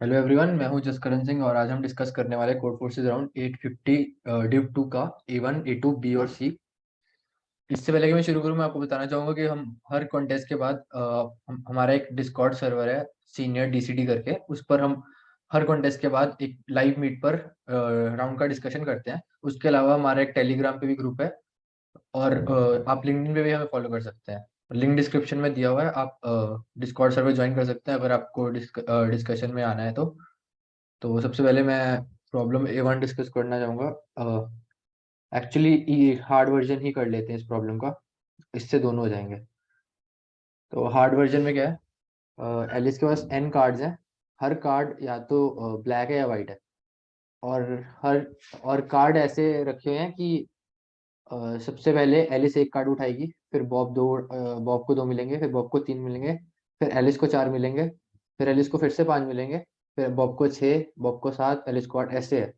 Hello everyone, मैं हूं जसकरण सिंह और आज हम डिस्कस करने वाले कोड फोर्सेस अराउंड 850 डिव 2 का A1 A2 B और C। इससे पहले कि मैं शुरू करूं, मैं आपको बताना चाहूंगा कि हम हर कॉन्टेस्ट के बाद हमारा एक डिस्कॉर्ड सर्वर है सीनियर DCD करके, उस पर हम हर कॉन्टेस्ट के बाद एक लाइव मीट पर राउंड का डिस्कशन करते हैं। उसके अलावा हमारा एक टेलीग्राम पे भी ग्रुप है और आप लिंक्डइन पे भी हमें फॉलो कर सकते हैं। लिंक डिस्क्रिप्शन में दिया हुआ है, आप डिस्कॉर्ड सर्वर ज्वाइन कर सकते हैं अगर आपको डिस्कशन में आना है तो सबसे पहले मैं प्रॉब्लम A1 डिस्कस करना चाहूँगा। एक्चुअली ये हार्ड वर्जन ही कर लेते हैं इस प्रॉब्लम का, इससे दोनों हो जाएंगे। तो हार्ड वर्जन में क्या है, एलिस के पास n कार्ड्स हैं। हर कार्ड या तो ब्लैक है या वाइट है, और हर और कार्ड ऐसे रखे हुए हैं कि सबसे पहले एलिस एक कार्ड उठाएगी, फिर बॉब को दो मिलेंगे, फिर बॉब को तीन मिलेंगे, फिर एलिस को चार मिलेंगे, फिर एलिस को फिर से पांच मिलेंगे, फिर बॉब को छः, बॉब को सात, एलिस को आठ, ऐसे है।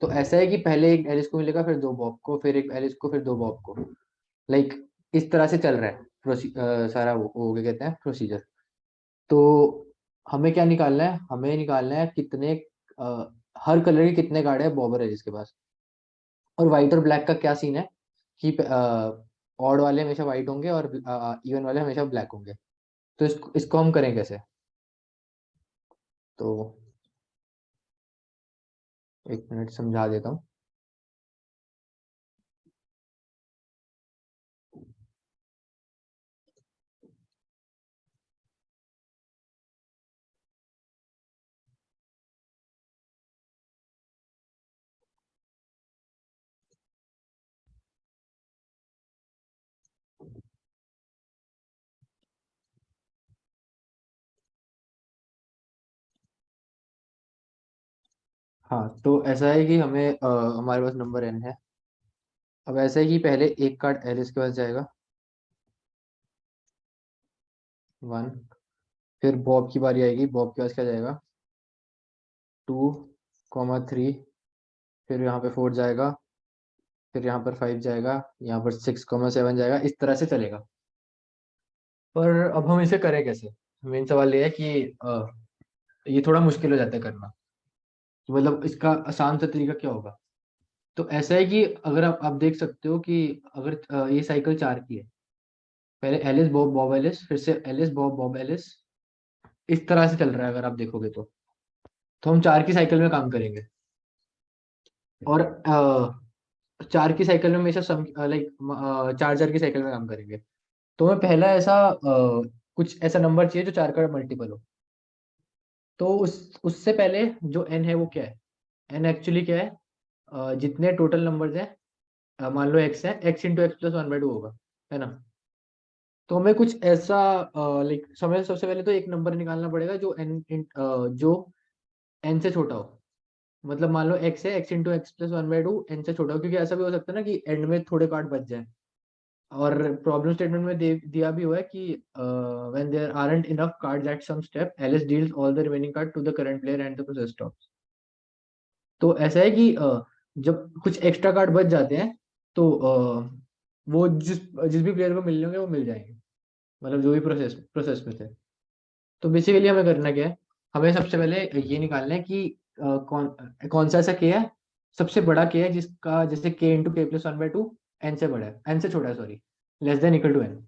तो ऐसा है कि पहले एक एलिस को मिलेगा, फिर दो बॉब को, फिर एक एलिस को, फिर दो बॉब को। लाइक इस तरह से चल रहा है सारा वो क्या कहते हैं, प्रोसीजर। तो हमें क्या निकालना है, हमें निकालना है कितने हर कलर के कितने कार्ड है बॉब और एलिस के पास। और व्हाइट और ब्लैक का क्या सीन है कि ऑड वाले हमेशा व्हाइट होंगे और इवन वाले हमेशा ब्लैक होंगे। तो इसको हम करें कैसे? तो एक मिनट समझा देता हूँ। हाँ, तो ऐसा है कि हमारे पास नंबर n है। अब ऐसा है कि पहले एक कार्ड एलिस के पास जाएगा, वन। फिर बॉब की बारी आएगी, बॉब के पास क्या जाएगा, टू, कॉमा थ्री। फिर यहाँ पे फोर जाएगा, फिर यहाँ पर फाइव जाएगा, यहाँ पर सिक्स कॉमा सेवन जाएगा, इस तरह से चलेगा। पर अब हम इसे करें कैसे? मेन सवाल ये है कि ये थोड़ा मुश्किल हो जाता है करना। तो मतलब इसका आसान सा तरीका क्या होगा? तो ऐसा है कि अगर आप देख सकते हो कि अगर ये साइकिल चार की है, पहले एलिस बॉब बॉब एलिस, फिर से एलिस बॉब बॉब एलिस, इस तरह से चल रहा है अगर आप देखोगे तो हम चार की साइकिल में काम करेंगे। और चार की साइकिल में हमेशा सम लाइक चार चार की साइकिल में काम करेंगे। तो हमें पहला कुछ ऐसा नंबर चाहिए जो चार का मल्टीपल हो। तो उससे पहले जो एन है वो क्या है? एन एक्चुअली क्या है? जितने टोटल नंबर्स हैं, मान लो एक्स है, X into X plus one by to होगा, है ना? तो हमें कुछ ऐसा लाइक समय सबसे पहले तो एक नंबर निकालना पड़ेगा जो जो एन से छोटा हो। मतलब मान लो एक्स है, X into X plus one by two N से छोटा हो, क्योंकि ऐसा भी हो सकता है ना कि एंड में थोड़े कार्ड बच जाए। और प्रॉब्लम स्टेटमेंट में दिया भी हुआ है कि when there aren't enough cards at some step Alice deals all the remaining card to the current player and the process stops. तो ऐसा है कि जब कुछ एक्स्ट्रा कार्ड बच जाते हैं तो वो जिस जिस भी प्लेयर को मिलने होंगे वो मिल जाएंगे, मतलब जो भी प्रोसेस में थे। तो बेसिकली हमें करना क्या है, हमें सबसे पहले ये निकालना है कि कौन सा ऐसा के है, सबसे बड़ा के है जिसका जैसे K into K plus one by two N से बड़ा है, एन से छोटा है, sorry, less than equal to N.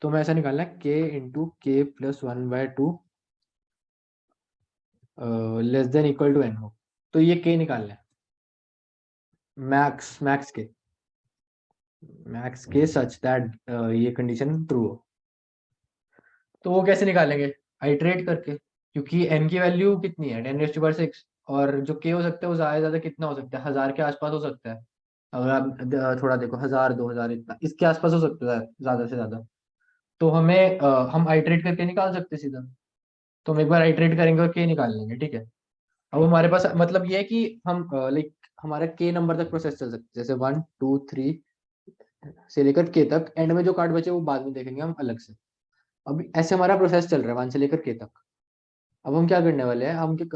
तो हमें ऐसा निकालना है K into K plus one by two less than equal to N हो। तो ये के निकालना है, max max K such that ये कंडीशन ट्रू हो। तो वो कैसे निकालेंगे? आइट्रेट करके, क्योंकि एन की वैल्यू कितनी है, 10⁻6। और जो के हो सकता है वो ज्यादा से ज्यादा कितना हो सकता है, हजार के आसपास हो सकता है। अगर आप थोड़ा देखो, हजार, दो हजार, इतना इसके आसपास हो सकता है ज्यादा से ज्यादा। तो हम आइट्रेट करके निकाल सकते हैं सीधा। तो हम एक बार आइट्रेट करेंगे और के निकाल लेंगे, ठीक है। अब हमारे पास मतलब ये है कि हम लाइक हमारा के नंबर तक प्रोसेस चल सकते हैं, जैसे वन टू थ्री से लेकर के तक। एंड में जो कार्ड बचे वो बाद में देखेंगे हम अलग से। अब ऐसे हमारा प्रोसेस चल रहा है वन से लेकर के तक। अब हम क्या करने वाले हैं,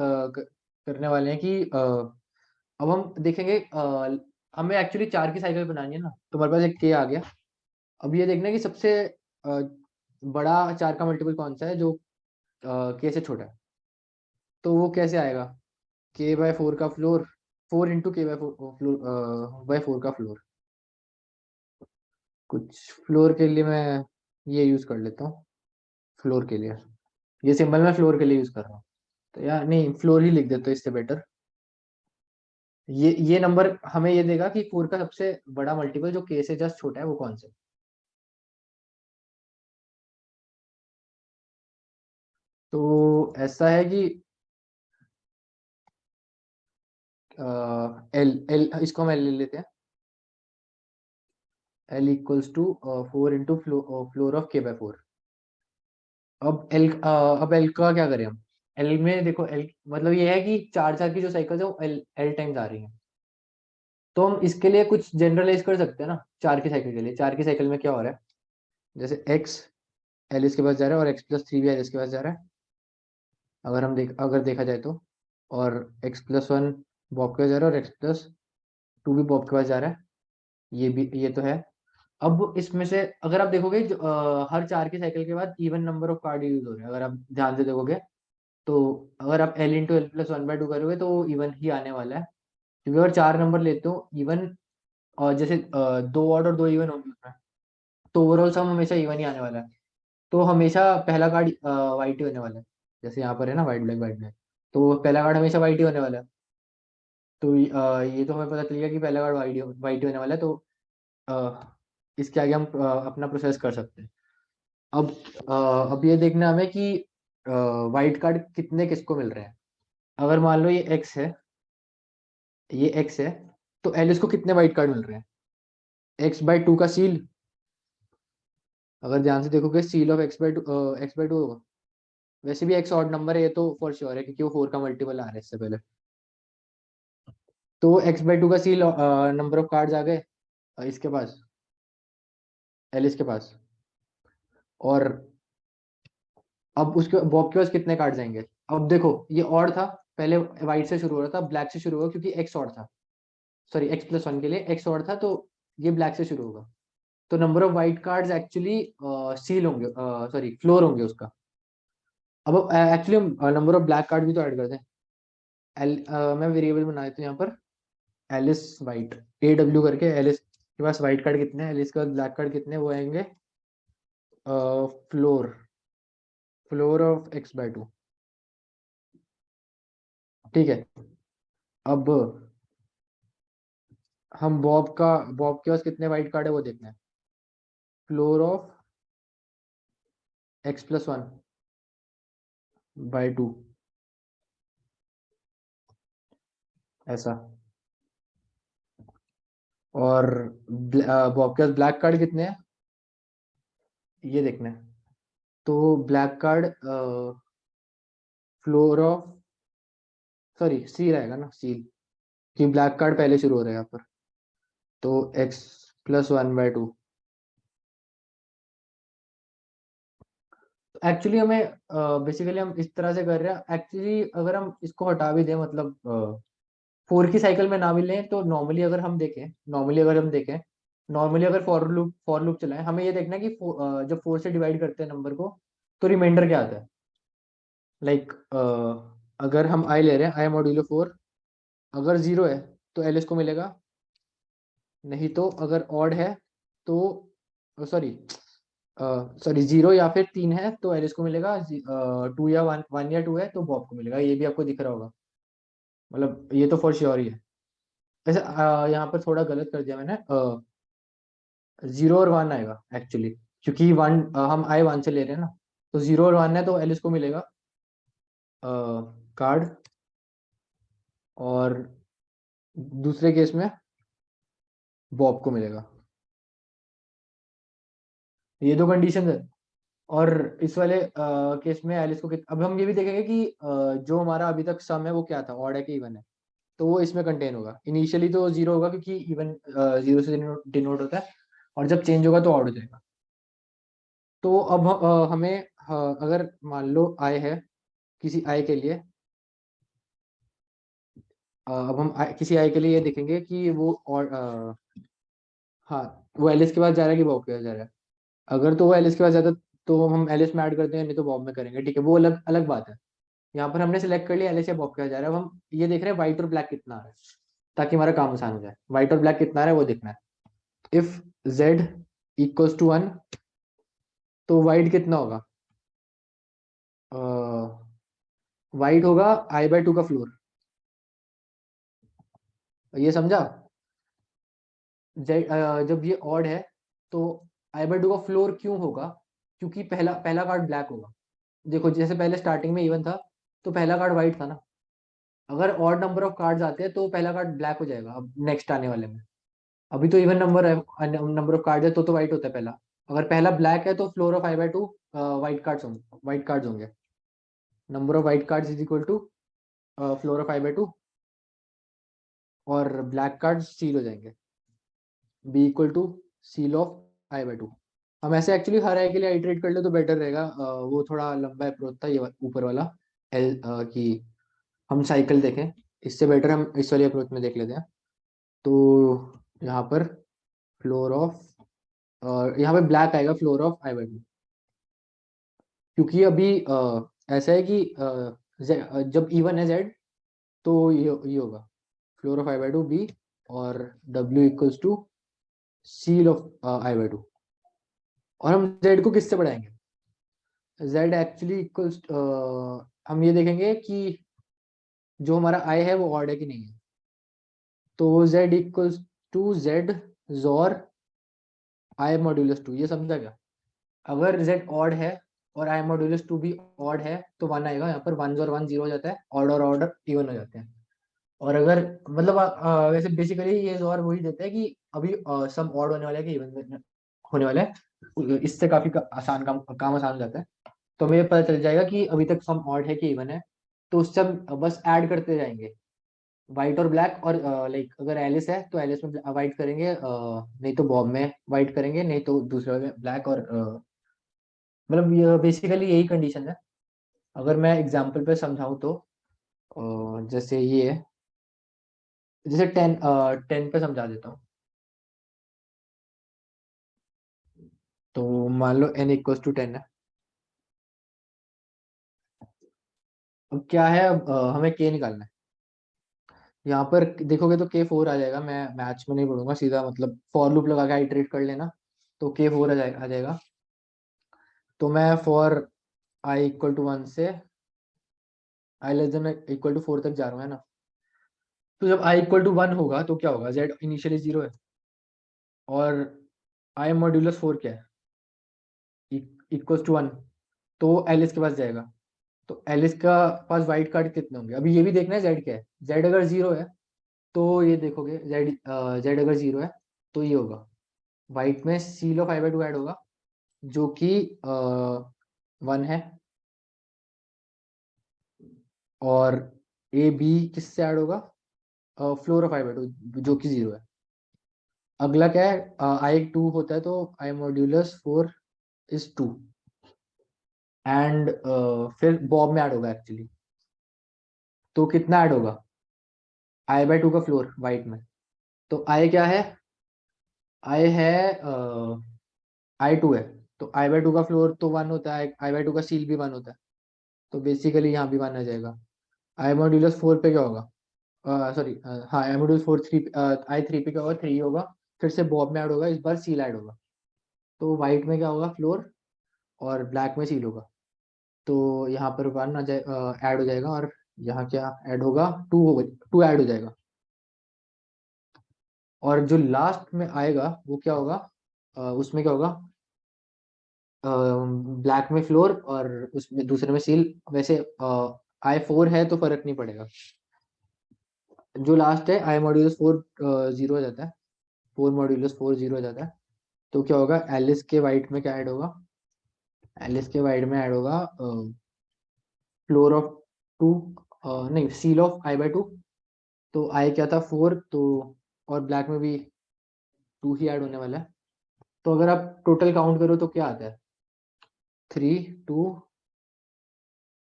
करने वाले हैं कि अब हम देखेंगे, हमें एक्चुअली चार की साइकिल बनानी है ना, तो हमारे पास एक के आ गया। अब ये देखना है कि सबसे बड़ा चार का मल्टीपल कौन सा है जो के से छोटा है। तो वो कैसे आएगा, के बाय फोर का फ्लोर, फोर इंटू के बाय फ्लोर बाय फोर का फ्लोर। कुछ फ्लोर के लिए मैं ये यूज कर लेता हूँ, फ्लोर के लिए ये सिंबल मैं फ्लोर के लिए यूज कर रहा हूँ। तो यार नहीं, फ्लोर ही लिख देते इससे बेटर। ये नंबर हमें ये देगा कि फोर का सबसे बड़ा मल्टीपल जो के से जस्ट छोटा है वो कौन सा है। तो ऐसा है कि एल एल इसको हम एल ले लेते हैं। L equals to four into floor of K by four. अब एल का क्या करें हम। एल में देखो, एल मतलब ये है कि चार चार की जो साइकिल है वो एल एल टाइम्स आ रही है। तो हम इसके लिए कुछ जनरलाइज कर सकते हैं ना, चार की साइकिल के लिए। चार की साइकिल में क्या हो रहा है, जैसे एक्स एल इसके पास जा रहा है और एक्स प्लस थ्री भी एल इसके पास जा रहा है, अगर देखा जाए तो। और एक्स प्लस वन बॉब के पास जा रहा है और एक्स प्लस टू भी बॉब के पास जा रहा है। ये तो है। अब इसमें से अगर आप देखोगे हर चार की साइकिल के बाद even number of card use हो रहे हैं, अगर आप ध्यान से देखोगे। तो अगर आप L into L plus one by to करोगे तो इवन ही आने वाला है, क्योंकि अगर चार नंबर लेते हो इवन, और जैसे दो ऑड और दो इवन होंगे उसमें, तो ओवरऑल सम हमेशा इवन ही आने वाला है। तो हमेशा पहला कार्ड वाइट ही होने वाला है। जैसे यहाँ पर है ना, वाइट ब्लैक वाइट ब्लैक, तो पहला कार्ड हमेशा वाइट ही होने वाला है। तो ये तो हमें पता चल गया कि पहला कार्ड वाइट ही होने वाला है। तो अ, इसके आगे हम अपना प्रोसेस कर सकते हैं। अब अब ये देखना हमें कि वाइट कार्ड कितने किसको मिल रहे हैं। अगर मान लो ये एक्स है, ये एक्स है, तो एलिस को कितने वाइट कार्ड मिल रहे हैं। एक्स बाई टू का सील, अगर ध्यान से देखोगे seal of x by two होगा। वैसे भी एक्स ऑड नंबर है, ये तो फॉर श्योर है क्योंकि वो फोर का मल्टीपल आ रहा है इससे पहले। तो एक्स बाई टू का सील नंबर ऑफ कार्ड्स आ गए इसके पास, एलिस के पास। और अब उसके बॉब के पास कितने कार्ड्स आएंगे। अब देखो ये ऑड था, पहले वाइट से शुरू हो रहा था, ब्लैक से शुरू होगा क्योंकि एक्स ऑड था। सॉरी, एक्स प्लस वन के लिए एक्स ऑड था, तो ये ब्लैक से शुरू होगा। तो number of white cards actually seal होंगे, सॉरी फ्लोर होंगे उसका। अब एक्चुअली हम नंबर ऑफ ब्लैक कार्ड भी तो ऐड करते हैं। मैं वेरिएबल बना देता हूँ यहाँ पर, एलिस वाइट, ए डब्ल्यू करके। एलिस के पास वाइट कार्ड कितने हैं, एलिस के पास ब्लैक कार्ड कितने हैं, वो आएंगे floor, floor of x by two. ठीक है। अब हम बॉब के पास कितने वाइट कार्ड है वो देखना है। Floor of x plus one by to, ऐसा। और बॉब के पास ब्लैक कार्ड कितने हैं ये देखना है। तो black card floor of, sorry C रहेगा ना, सी, कि ब्लैक कार्ड पहले शुरू हो रहा है यहाँ पर। तो x plus one by to. Actually हमें बेसिकली हम इस तरह से कर रहे हैं। एक्चुअली अगर हम इसको हटा भी दें, मतलब फोर की साइकिल में ना भी लें, तो नॉर्मली अगर फॉर लूप चलाएं, हमें ये देखना है कि जब फोर से डिवाइड करते हैं नंबर को, तो रिमाइंडर क्या आता है। लाइक अगर हम आई ले रहे हैं, आई मॉड्यूलो फोर, अगर जीरो है तो एल को मिलेगा, नहीं तो अगर ऑड है तो, सॉरी सॉरी जीरो या फिर तीन है तो एलिस को मिलेगा। टू या वन, वन या टू है तो बॉब को मिलेगा। ये भी आपको दिख रहा होगा, मतलब ये तो फॉर श्योर ही है। वैसे यहाँ पर थोड़ा गलत कर दिया मैंने, जीरो और वन आएगा एक्चुअली, क्योंकि वन हम आई वन से ले रहे हैं ना। तो जीरो और वन है तो एलिस को मिलेगा कार्ड, और दूसरे केस में बॉब को मिलेगा। ये दो कंडीशन है। और इस वाले केस में एलिस को अब हम ये भी देखेंगे कि जो हमारा अभी तक सम है वो क्या था, ऑड है कि इवन है। तो वो इसमें कंटेन होगा। इनिशियली तो जीरो होगा क्योंकि इवन जीरो से डिनोट होता है, और जब चेंज होगा तो ऑड हो जाएगा। तो अब हमें अगर मान लो आई है किसी आई के लिए, अब हम किसी आई के लिए ये देखेंगे कि वो, और हाँ, वो एलिस के पास जा रहा है कि बॉब के पास जा रहा है। अगर तो वो एलिस के पास जाता तो हम एलिस में ऐड करते हैं, नहीं तो बॉब में करेंगे। ठीक है, वो अलग अलग बात है। यहाँ पर हमने सिलेक्ट कर लिया एलिस या बॉब क्या जा रहा है। अब हम ये देख रहे हैं व्हाइट और ब्लैक कितना आ रहा है, ताकि हमारा काम आसान हो जाए। व्हाइट और ब्लैक कितना आ रहा है वो देखना है। इफ जेड इक्वल्स टू 1, तो व्हाइट कितना होगा, व्हाइट होगा I/2 का फ्लोर। ये समझा? जब ये ऑड है तो I/2 का फ्लोर क्यों होगा, क्योंकि पहला पहला कार्ड ब्लैक होगा। देखो जैसे पहले स्टार्टिंग में इवन था तो पहला कार्ड व्हाइट था ना, अगर ऑड नंबर ऑफ कार्ड्स आते हैं तो पहला कार्ड ब्लैक हो जाएगा अब नेक्स्ट आने वाले में। अभी तो इवन नंबर है, नंबर ऑफ कार्ड है तो व्हाइट होता है पहला। अगर पहला ब्लैक है तो floor of I/2 white cards होंगे। Number of white cards is equal to floor of I/2, और ब्लैक कार्ड्स सील हो जाएंगे, B equal to ceil of I/2। हम ऐसे एक्चुअली हर आई के लिए आइटरेट कर ले तो बेटर रहेगा। वो थोड़ा लंबा अप्रोच था ये ऊपर वाला कि हम साइकिल देखें, इससे बेटर हम इस वाली अप्रोच में देख लेते हैं। तो यहाँ पर फ्लोर ऑफ, यहाँ पे ब्लैक आएगा फ्लोर ऑफ I/2, क्योंकि अभी ऐसा है कि जब इवन है जेड तो ये होगा फ्लोर ऑफ I/2 बी, और W equals to ceil of I/2। और हम जेड को किससे बढ़ाएंगे, जेड एक्चुअली इक्वल्स, हम ये देखेंगे कि जो हमारा आई है वो ऑड है कि नहीं है। तो जेड इक्वल्स टू जेड जोर आई मॉड्यूलस 2, ये समझा क्या? अगर जेड ऑड है और आई मॉड्यूलस 2 भी ऑड है तो 1 आएगा। यहाँ पर 1 और 1 0 हो जाता है, ऑड और ऑड इवन हो जाते हैं। और अगर मतलब वैसे बेसिकली ये जोर वही देता है कि अभी सम ऑड होने वाला है कि इवन होने वाला है। इससे काफी आसान काम आसान हो जाता है। तो हमें ये पता चल जाएगा कि अभी तक सम ऑड है कि इवन है, तो उससे हम बस ऐड करते जाएंगे व्हाइट और ब्लैक। और लाइक अगर एलिस है तो एलिस में व्हाइट करेंगे, नहीं तो बॉब में व्हाइट करेंगे, नहीं तो दूसरे में ब्लैक। और मतलब ये बेसिकली यही कंडीशन है। अगर मैं एग्जांपल पे समझाऊं तो जैसे ये है, जैसे 10 पे समझा देता हूँ। तो मान लो n इक्वल्स टू 10 है। अब क्या है, अब हमें k निकालना है। यहाँ पर देखोगे तो k 4 आ जाएगा। मैं मैथ्स में नहीं पढ़ूंगा, सीधा मतलब फॉर लूप लगा के आइटरेट कर लेना, तो k 4 आ जाएगा। तो मैं फॉर i इक्वल टू 1 से i less than equal to 4 तक जा रहा हूँ, है ना। तो जब i इक्वल टू 1 होगा तो क्या होगा, z इनिशियली 0 है, और i मॉड्यूलस 4 क्या है, इक्वल्स टू 1, तो एलिस के पास जाएगा। तो एलिस का पास वाइट कार्ड कितने होंगे, अभी ये भी देखना है जेड क्या है। जेड अगर 0 है तो ये देखोगे, जेड अगर 0 है तो ये होगा वाइट में सील ऑफ I/2 ऐड होगा, जो कि 1 है। और ए बी किससे ऐड होगा, फ्लोर ऑफ I/2 जो कि 0 है। अगला क्या है, I 2 होता है तो I मॉड्यूलस 4 इज 2, एंड फिर बॉब में ऐड होगा एक्चुअली। तो कितना ऐड होगा, I/2 का फ्लोर वाइट में। तो I क्या है, I है I 2 है, तो I/2 का फ्लोर तो 1 होता है, I/2 का सील भी 1 होता है। तो बेसिकली यहाँ भी 1 आ जाएगा। I मॉड्यूलस 4 पे क्या होगा, सॉरी, हाँ I मॉड्यूलस 4 3, I 3 पे क्या होगा, 3 होगा। फिर से बॉब में ऐड होगा, इस बार सील ऐड होगा। तो वाइट में क्या होगा, फ्लोर, और ब्लैक में सील होगा। तो यहाँ पर 1 आ जाए, ऐड हो जाएगा, और यहाँ क्या ऐड होगा, 2 होगा, 2 ऐड हो जाएगा। और जो लास्ट में आएगा वो क्या होगा, उसमें क्या होगा, ब्लैक में फ्लोर और उसमें दूसरे में सील। वैसे I 4 है तो फर्क नहीं पड़ेगा। जो लास्ट है I मॉड्यूलस 4 0 हो जाता है, 4 मॉड्यूलस 4 0 हो जाता है। तो क्या होगा, एलिस के वाइट में क्या ऐड होगा, एलिस के वाइट में ऐड होगा फ्लोर ऑफ 2, नहीं सील ऑफ I/2। तो I क्या था 4, तो और ब्लैक में भी 2 ही ऐड होने वाला है। तो अगर आप टोटल काउंट करो तो क्या आता है, 3 2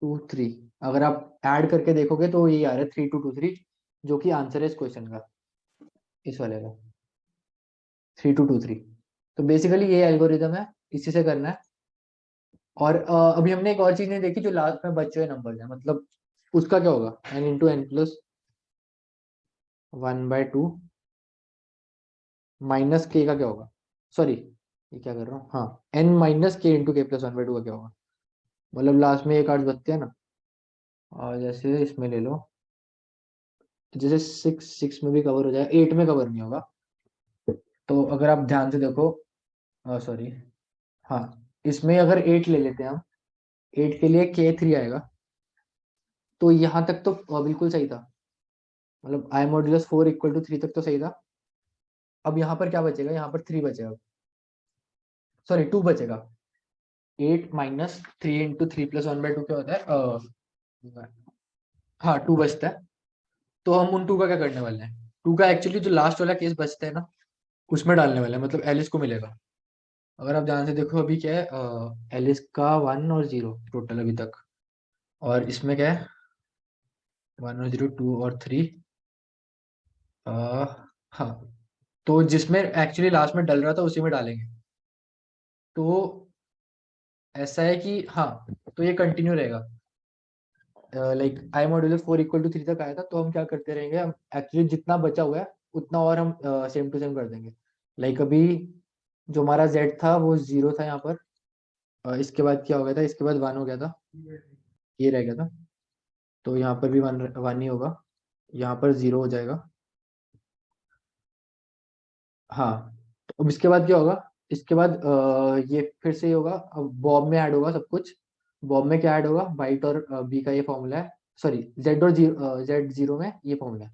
2 3। अगर आप ऐड करके देखोगे तो ये आ रहा है 3 2 2 3, जो कि आंसर है इस क्वेश्चन का, इस वाले का 3 2 2 3। तो बेसिकली ये एल्गोरिदम है, इसी से करना है। और अभी हमने एक और चीज नहीं देखी, जो लास्ट में बचे हुए नंबर है, मतलब उसका क्या होगा, n into N plus 1/2 minus K का क्या होगा, सॉरी ये क्या कर रहा हूँ, हाँ n माइनस के इंटू के प्लस 1/2 का क्या होगा, मतलब लास्ट में एक आठ बचते हैं ना। और जैसे इसमें ले लो, तो जैसे सिक्स सिक्स में भी कवर हो जाएगा, एट में कवर नहीं होगा। तो अगर आप ध्यान से देखो, सॉरी, हाँ इसमें अगर एट ले लेते हैं हम, एट के लिए के थ्री आएगा, तो यहाँ तक तो बिल्कुल सही था, मतलब आई मॉड्यूलस 4 = 3 तक तो सही था। अब यहाँ पर क्या बचेगा, यहाँ पर 3 बचेगा, सॉरी 2 बचेगा। 8 - 3 × 3 + 1/2 क्या होता है, हाँ 2 बचता है। तो हम उन 2 का क्या करने वाले हैं, 2 का एक्चुअली जो लास्ट वाला केस बचता है ना, उसमें डालने वाले हैं, मतलब एलिस को मिलेगा। अगर आप ध्यान से देखो अभी क्या है, एलिस का 1 और 0 टोटल अभी तक, और इसमें क्या है 1 और 0 2 और 3, हाँ तो जिसमें एक्चुअली लास्ट में डल रहा था उसी में डालेंगे। तो ऐसा है कि हाँ, तो ये कंटिन्यू रहेगा, लाइक आई मॉड्यूलस 4 = 3 तक आया था, तो हम क्या करते रहेंगे, हम एक्चुअली जितना बचा हुआ है उतना और हम सेम टू सेम कर देंगे। लाइक अभी जो हमारा z था वो 0 था यहाँ पर, इसके बाद क्या हो गया था, इसके बाद 1 हो गया था, ये रह गया था, तो यहाँ पर भी 1 ही होगा, यहाँ पर 0 हो जाएगा। हाँ, तो अब इसके बाद क्या होगा, इसके बाद ये फिर से ही होगा, अब बॉब में ऐड होगा सब कुछ। बॉब में क्या ऐड होगा, वाइट और बी का ये फॉर्मूला है, सॉरी जेड और जेड जीरो में ये फॉर्मूला है,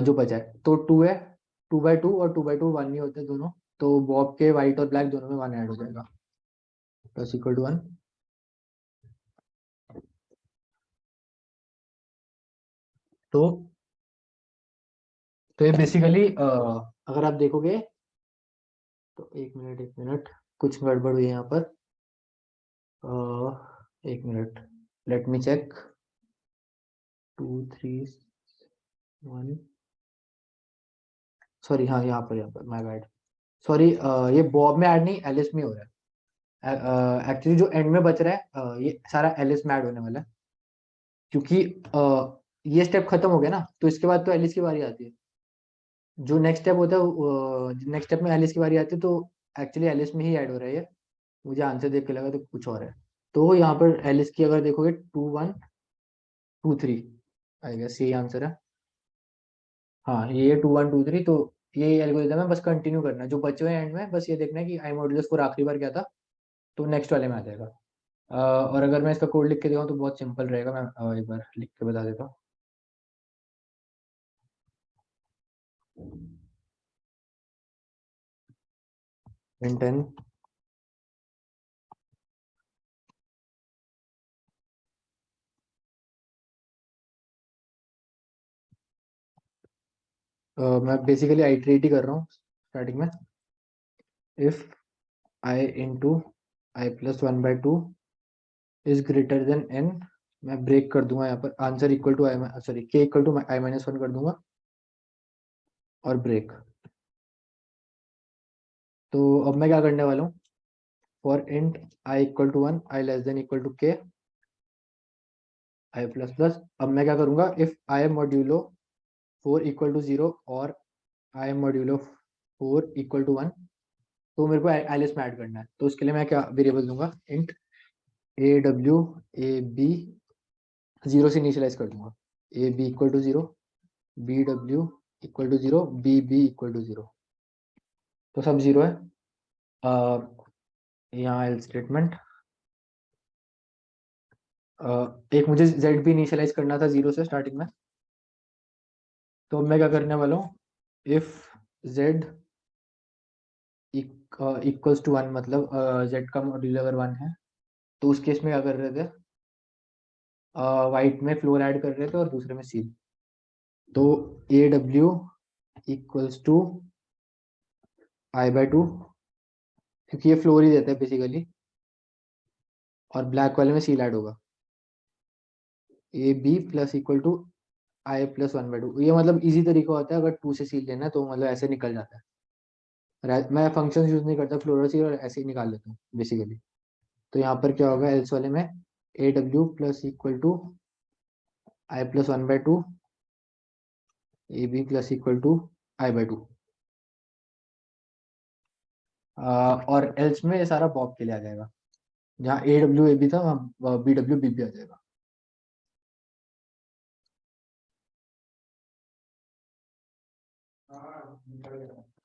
जो बचा है तो 2 है, 2/2 और 2/2 1 ही होते हैं दोनों, तो बॉब के वाइट और ब्लैक दोनों में 1 ऐड हो जाएगा, प्लस इक्वल टू 1। तो तो ये बेसिकली अगर आप देखोगे, तो एक मिनट कुछ गड़बड़ हुई है यहाँ पर, एक minute, let me check, 2 3 1, sorry हाँ यहाँ पर माय बैड, सॉरी, ये बॉब में ऐड नहीं एलिस में हो रहा है, एक्चुअली जो एंड में बच रहा है ये सारा एलिस में ऐड होने वाला है, क्योंकि ये स्टेप खत्म हो गया ना, तो इसके बाद तो एलिस की बारी आती है। जो नेक्स्ट स्टेप होता है, नेक्स्ट स्टेप में एलिस की बारी आती है, तो एक्चुअली एलिस में ही ऐड हो रहा है ये, मुझे आंसर देख के लगा तो कुछ और है। तो यहाँ पर एलिस की अगर देखोगे 2 1 2 3, आई गेस यही आंसर है। हाँ ये 2 1 2 3, तो ये एल्गोरिथम है, बस कंटिन्यू करना है, जो बचे हुए एंड में बस ये देखना है कि आई मॉड्यूलस 4 आखिरी बार क्या था, तो नेक्स्ट वाले में आ जाएगा। और अगर मैं इसका कोड लिख के दिखाऊँ तो बहुत सिंपल रहेगा, मैं एक बार लिख के बता देता हूँ। 10 मैं बेसिकली आइट्रेट ही कर रहा हूँ स्टार्टिंग में, if I into i + 1/2 is greater than n, मैं ब्रेक कर दूंगा यहाँ पर, answer equal to I, sorry k = i - 1 कर दूंगा और ब्रेक। तो अब मैं क्या करने वाला हूँ, for int i = 1 i <= k i++ अब मैं क्या करूंगा, इफ आई मॉड्यूलो 4 = 0 और आई मॉड्यूलो 4 = 1, तो मेरे को एलिस में ऐड करना है, तो उसके लिए मैं क्या वेरिएबल दूंगा, int a w a b 0 से इनिशियलाइज कर दूंगा, a b = 0 b w = 0 b b = 0, तो सब 0 है। यहाँ एल स्टेटमेंट, एक मुझे z भी इनिशियलाइज करना था 0 से स्टार्टिंग में, तो मैं क्या करने वाला हूँ, इफ z इक्वल्स टू 1, मतलब z का मॉड्यूल अगर 1 है, तो उस केस में क्या कर रहे थे, वाइट में फ्लोर ऐड कर रहे थे और दूसरे में सील, तो A W equals to i/2, क्योंकि ये फ्लोर ही देता है बेसिकली, और ब्लैक वाले में सील ऐड होगा, A B plus equal to i + 1/2, ये मतलब इजी तरीका होता है, अगर 2 से सील लेना है तो मतलब ऐसे निकल जाता है, मैं फंक्शन यूज नहीं करता, फ्लोर सील और ऐसे ही निकाल लेता हूँ बेसिकली। तो यहाँ पर क्या होगा एल्स वाले में, A W plus equal to I plus 1/2 A B plus equal to I/2। और एल्स में ये सारा बॉब के लिए आ जाएगा। जहाँ ए डब्ल्यू ए बी था वहाँ बी डब्ल्यू बी भी आ जाएगा।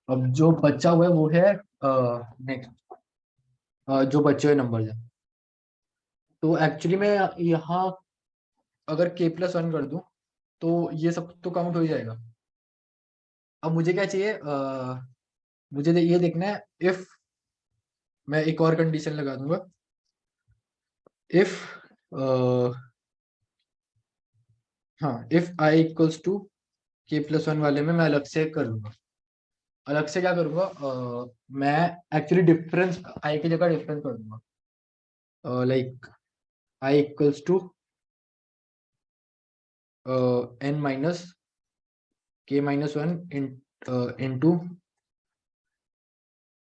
अब जो बच्चा हुआ है वो है नेक्स्ट, जो बचे हुए नंबर है। तो एक्चुअली मैं यहाँ अगर k+1 कर दूं तो ये सब तो काउंट हो ही जाएगा। अब मुझे क्या चाहिए, मुझे ये देखना है इफ, मैं एक और कंडीशन लगा दूंगा, इफ हाँ if I equals to k+1 वाले में मैं अलग से कर लूंगा। अलग से क्या करूंगा, मैं एक्चुअली डिफरेंस आई की जगह डिफरेंस कर दूंगा, like I equals to n minus k-1 into,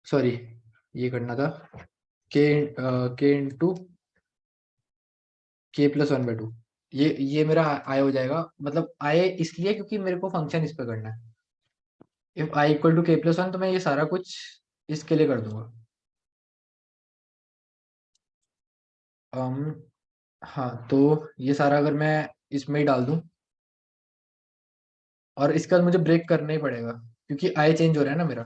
sorry ये करना था k इंटू k+1/2। ये मेरा आय हो जाएगा, मतलब आय इसलिए क्योंकि मेरे को फंक्शन इस पे करना है। If I equal to k+1 तो मैं ये सारा कुछ इसके लिए कर दूंगा। अम हाँ तो ये सारा अगर मैं इसमें ही डाल दूं, और इसके बाद मुझे ब्रेक करना ही पड़ेगा क्योंकि आई चेंज हो रहा है ना मेरा,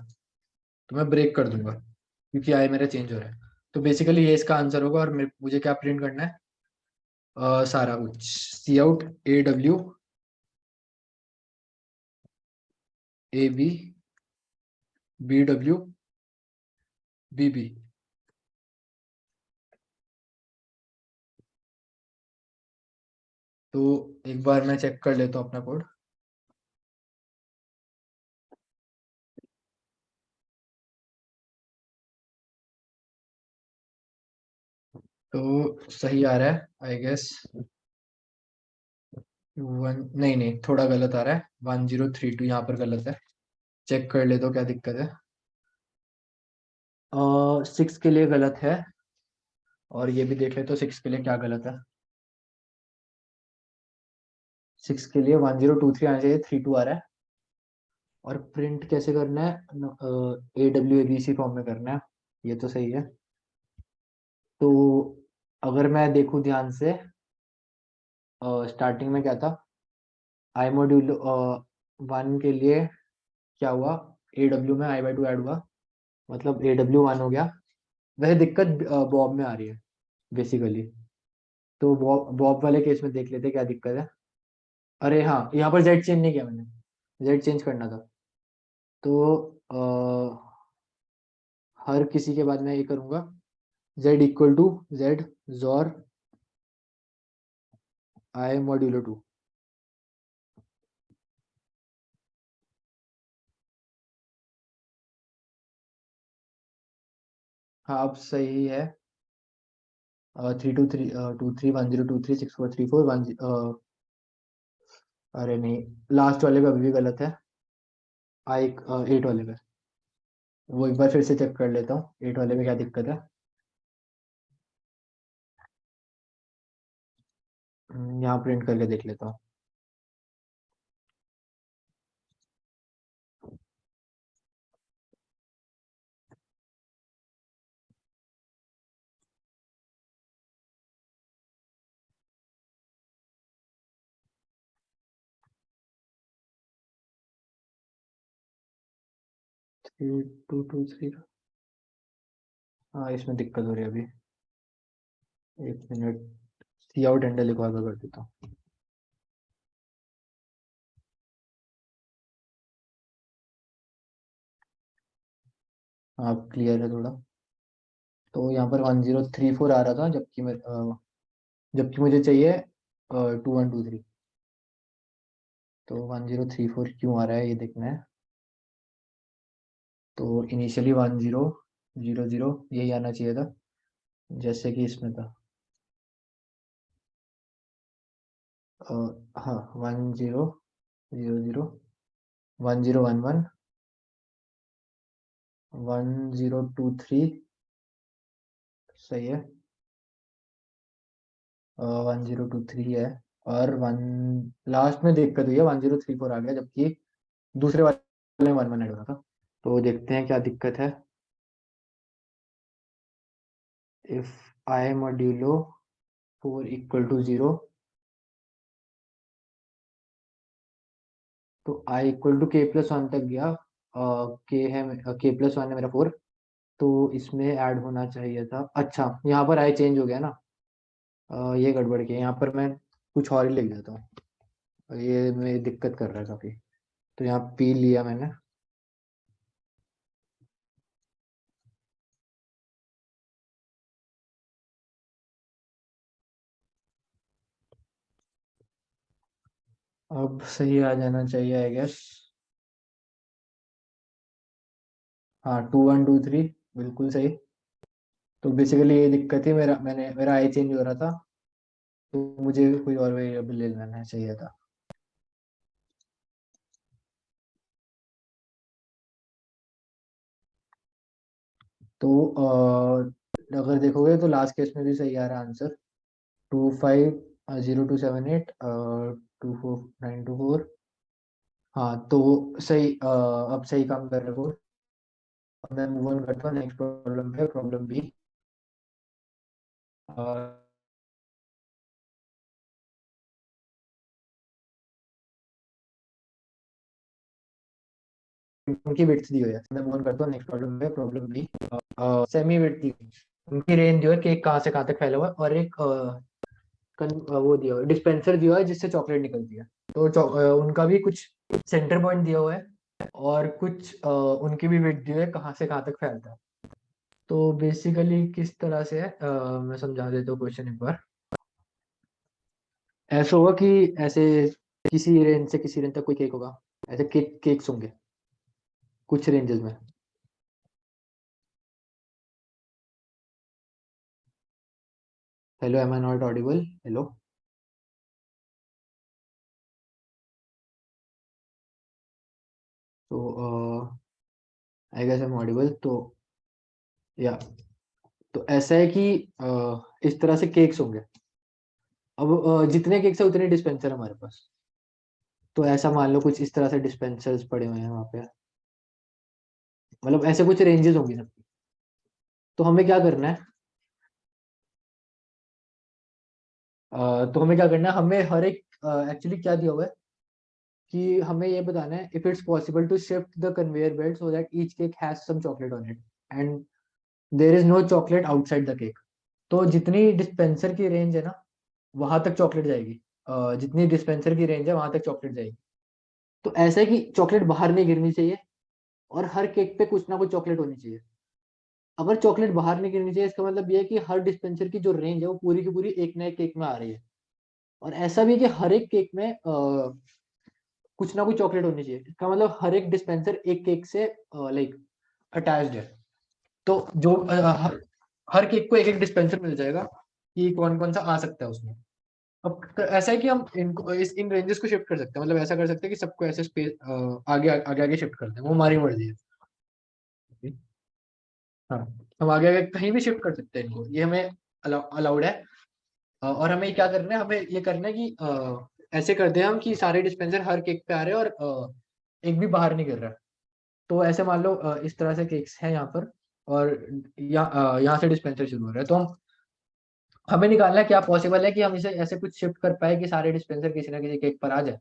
तो मैं ब्रेक कर दूंगा क्योंकि आई मेरा चेंज हो रहा है। तो बेसिकली ये इसका आंसर होगा, और मुझे क्या प्रिंट करना है, सारा कुछ see out A W A B B W B B. तो एक बार मैं चेक कर लेता हूँ अपना कोड। तो सही आ रहा है आई गेस। नहीं नहीं, थोड़ा गलत आ रहा है, 1032 यहाँ पर गलत है। चेक कर ले तो क्या दिक्कत है। 6 के लिए गलत है, और ये भी देख ले तो 6 के लिए क्या गलत है। 6 के लिए 1023 आना चाहिए, 32 आ रहा है। और प्रिंट कैसे करना है, AWABC फॉर्म में करना है, ये तो सही है। तो अगर मैं देखूं ध्यान से, स्टार्टिंग में क्या था, आई मॉड्यूल 1 के लिए क्या हुआ, AW में I/2 ऐड हुआ, मतलब AW1 हो गया। वह दिक्कत बॉब में आ रही है बेसिकली। तो बॉब वाले केस में देख लेते क्या दिक्कत है। अरे हाँ, यहाँ पर जेड चेंज नहीं किया मैंने, जेड चेंज करना था। तो हर किसी के बाद मैं ये करूंगा, जेड इक्वल टू जेड जोर आई मॉड्यूलो 2। हाँ अब सही है। 3232310236434 अरे नहीं, लास्ट वाले पे अभी भी गलत है। आई 8 वाले पे, वो एक बार फिर से चेक कर लेता हूँ 8 वाले में क्या दिक्कत है। यहाँ प्रिंट करके देख लेता हूँ। 3223, हाँ इसमें दिक्कत हो रही है अभी। एक मिनट, सी आउट एंडर लिखवा कर देता हूँ। हाँ क्लियर है थोड़ा। तो यहाँ पर 1034 आ रहा था, जबकि मुझे चाहिए 2123। तो 1034 क्यों आ रहा है ये देखना है। तो इनिशियली 1000 यही आना चाहिए था, जैसे कि इसमें था। अ, हाँ 1000 1011 1023 सही है। 1023 है, और वन लास्ट में दिक्कत हुई है, 1034 आ गया, जबकि दूसरे वाले में 11 ऐड हो रहा था। तो देखते हैं क्या दिक्कत है। If I modulo 4 equal to 0, तो I equal to K plus one तक गया। के है, के प्लस वन है मेरा 4, तो इसमें ऐड होना चाहिए था। अच्छा, यहाँ पर आई चेंज हो गया ना। ये गड़बड़ किया, यहाँ पर मैं कुछ और ही लिख देता हूँ। ये मेरी दिक्कत कर रहा है काफी। तो यहाँ पी लिया मैंने। अब सही आ जाना चाहिए आई गेस। हाँ, 2123 बिल्कुल सही। तो बेसिकली ये दिक्कत ही मेरा आई चेंज हो रहा था, तो मुझे कोई और वेरिएबल ले लेना चाहिए था। तो अगर देखोगे तो लास्ट केस में भी सही आ रहा है आंसर। 250278 24924। हाँ, तो सही, अब सही काम कर रहे हो। अब मैं मूव ऑन करता हूँ नेक्स्ट प्रॉब्लम पे, प्रॉब्लम बी। उनकी विड्थ दी हुई है, मैं मूव ऑन करता हूँ नेक्स्ट प्रॉब्लम पे, प्रॉब्लम बी। सेमी विड्थ दी हुई है। उनकी रेंज जो है केक कहाँ से कहाँ तक फैला हुआ है, और एक वो दिया हुआ है, डिस्पेंसर दिया हुआ है जिससे चॉकलेट निकलती है। तो उनका भी कुछ सेंटर पॉइंट दिया हुआ है, और कुछ उनकी भी विड्थ दी हुई है कहाँ से कहाँ तक फैलता है। तो बेसिकली किस तरह से है, मैं समझा देता हूँ क्वेश्चन एक बार। ऐसा होगा कि ऐसे किसी रेंज से किसी रेंज तक कोई केक होगा। ऐसे केक्स होंगे कुछ रेंजेस में। Hello, am I not audible? Hello? तो आई गेस एम ऑडिबल। तो या, तो ऐसा है कि इस तरह से केक्स होंगे। अब जितने केक्स है उतने डिस्पेंसर हमारे पास। तो ऐसा मान लो कुछ इस तरह से डिस्पेंसर्स पड़े हुए हैं वहाँ पे। मतलब ऐसे कुछ रेंजेस होंगी सबकी। तो हमें क्या करना है, तो हमें क्या करना है, हमें हर एक, एक्चुअली क्या दिया हुआ है कि हमें ये बताना है, if it's possible to shift the conveyor belt so that each cake has some chocolate on it and there is no chocolate outside the cake. तो जितनी डिस्पेंसर की रेंज है ना, वहां तक चॉकलेट जाएगी। जितनी डिस्पेंसर की रेंज है वहां तक चॉकलेट जाएगी। तो ऐसा है कि चॉकलेट बाहर नहीं गिरनी चाहिए, और हर केक पे कुछ ना कुछ चॉकलेट होनी चाहिए। अगर चॉकलेट बाहर नहीं गिरनी चाहिए, इसका मतलब ये है कि हर डिस्पेंसर की जो रेंज है वो पूरी की पूरी एक नए केक में आ रही है। और ऐसा भी है कि हर एक केक में कुछ ना कुछ चॉकलेट होनी चाहिए। इसका मतलब हर एक डिस्पेंसर एक केक से लाइक अटैच्ड है। तो जो हर केक को एक एक डिस्पेंसर मिल जाएगा कि कौन कौन सा आ सकता है उसमें। अब ऐसा है कि हम इनको इन रेंजेस को शिफ्ट कर सकते हैं, मतलब ऐसा कर सकते हैं कि सबको ऐसे स्पेस आगे आगे आगे शिफ्ट कर दें, वो हमारी मर्जी है। हाँ, हम आगे आगे कहीं भी शिफ्ट कर सकते हैं इनको, ये हमें अलाउड है। और हमें क्या करना है, हमें ये करना है कि ऐसे कर दें हम कि सारे डिस्पेंसर हर केक पे आ रहे हैं, और एक भी बाहर नहीं गिर रहा है। तो ऐसे मान लो इस तरह से केक्स हैं यहाँ पर, और यहाँ से डिस्पेंसर शुरू हो रहा है। तो हमें निकालना है क्या पॉसिबल है कि हम इसे ऐसे कुछ शिफ्ट कर पाए कि सारे डिस्पेंसर किसी ना किसी केक पर आ जाए।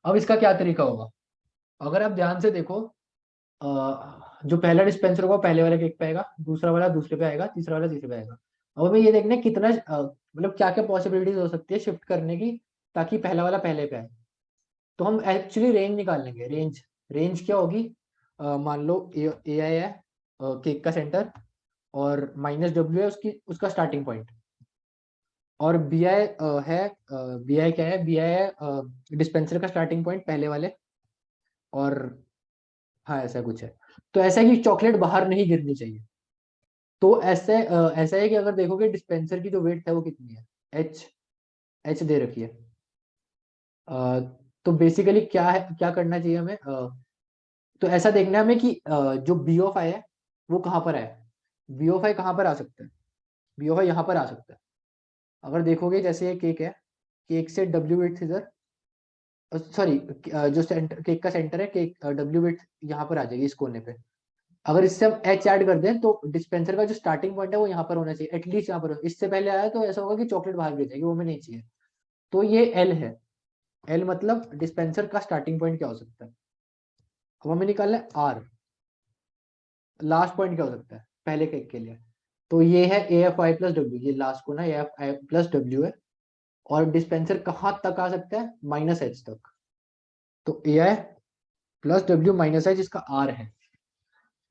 अब इसका क्या तरीका होगा, अगर आप ध्यान से देखो, जो पहला डिस्पेंसर होगा वो पहले वाले केक पे आएगा, दूसरा वाला दूसरे पे आएगा, तीसरा वाला तीसरे पे आएगा। अब हमें ये देखना है कितना, मतलब क्या क्या पॉसिबिलिटीज हो सकती है शिफ्ट करने की, ताकि पहला वाला पहले पे आए। तो हम एक्चुअली रेंज निकाल लेंगे। रेंज रेंज क्या होगी, मान लो ए आई है केक का सेंटर, और -W है उसकी उसका स्टार्टिंग पॉइंट, और बी आई है, बी आई क्या है, बी आई है डिस्पेंसर का स्टार्टिंग पॉइंट पहले वाले, और हाँ ऐसा कुछ है। तो ऐसा है कि चॉकलेट बाहर नहीं गिरनी चाहिए। तो ऐसा है कि अगर देखोगे डिस्पेंसर की जो वेट है वो कितनी है, एच एच दे रखी है। अ, तो बेसिकली क्या है, क्या करना चाहिए हमें, तो ऐसा देखना है हमें कि जो बी ऑफ आई है वो कहाँ पर है। बी ऑफ आई कहाँ पर आ सकता है, बी ऑफ आई यहाँ पर आ सकता है। अगर देखोगे जैसे ये केक है, केक से डब्ल्यू विड्थ इधर, सॉरी, जो सेंटर केक का सेंटर है, केक डब्ल्यू विड्थ यहाँ पर आ जाएगी इस कोने पे। अगर इससे हम एच ऐड कर दें तो डिस्पेंसर का जो स्टार्टिंग पॉइंट है वो यहाँ पर होना चाहिए, एटलीस्ट यहाँ पर इससे पहले आया तो ऐसा होगा कि चॉकलेट बाहर गिर जाएगी, वो हमें नहीं चाहिए। तो ये एल है, एल मतलब डिस्पेंसर का स्टार्टिंग पॉइंट क्या हो सकता है। अब हमें निकालना है आर, लास्ट पॉइंट क्या हो सकता है पहले केक के लिए। तो ये है A F I plus W, ये लास्ट को ना A F I plus W है। और डिस्पेंसर कहाँ तक आ सकता है, माइनस एच तक। तो ए आई प्लस डब्ल्यू माइनस एच इसका आर है,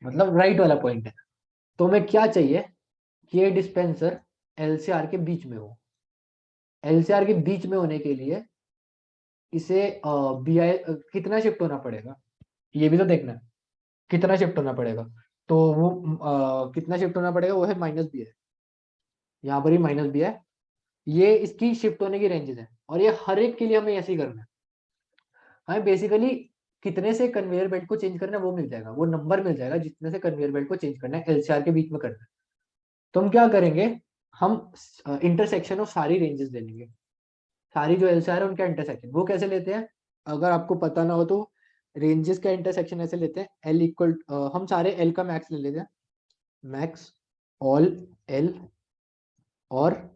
मतलब राइट वाला पॉइंट है। तो हमें क्या चाहिए कि ये डिस्पेंसर एल से आर के बीच में हो। एल से आर के बीच में होने के लिए इसे बी आई कितना शिफ्ट होना पड़ेगा, ये भी तो देखना है, कितना शिफ्ट होना पड़ेगा। तो वो कितना शिफ्ट होना पड़ेगा, वो है माइनस बी है, यहाँ पर ही माइनस बी है। ये इसकी शिफ्ट होने की रेंजेस है, और ये हर एक के लिए हमें ऐसे ही करना है। हमें बेसिकली कितने से कन्वेयर बेल्ट को चेंज करना है वो मिल जाएगा, वो नंबर मिल जाएगा जितने से कन्वेयर बेल्ट को चेंज करना है, एलसीआर के बीच में करना है। तो हम क्या करेंगे, हम इंटरसेक्शन ऑफ सारी रेंजेस ले लेंगे, सारी जो एलसीआर है उनका इंटरसेक्शन। वो कैसे लेते हैं, अगर आपको पता ना हो तो रेंजेस का इंटरसेक्शन ऐसे लेते हैं, एल इक्वल, हम सारे एल का मैक्स ले लेते हैं, मैक्स ऑल एल, और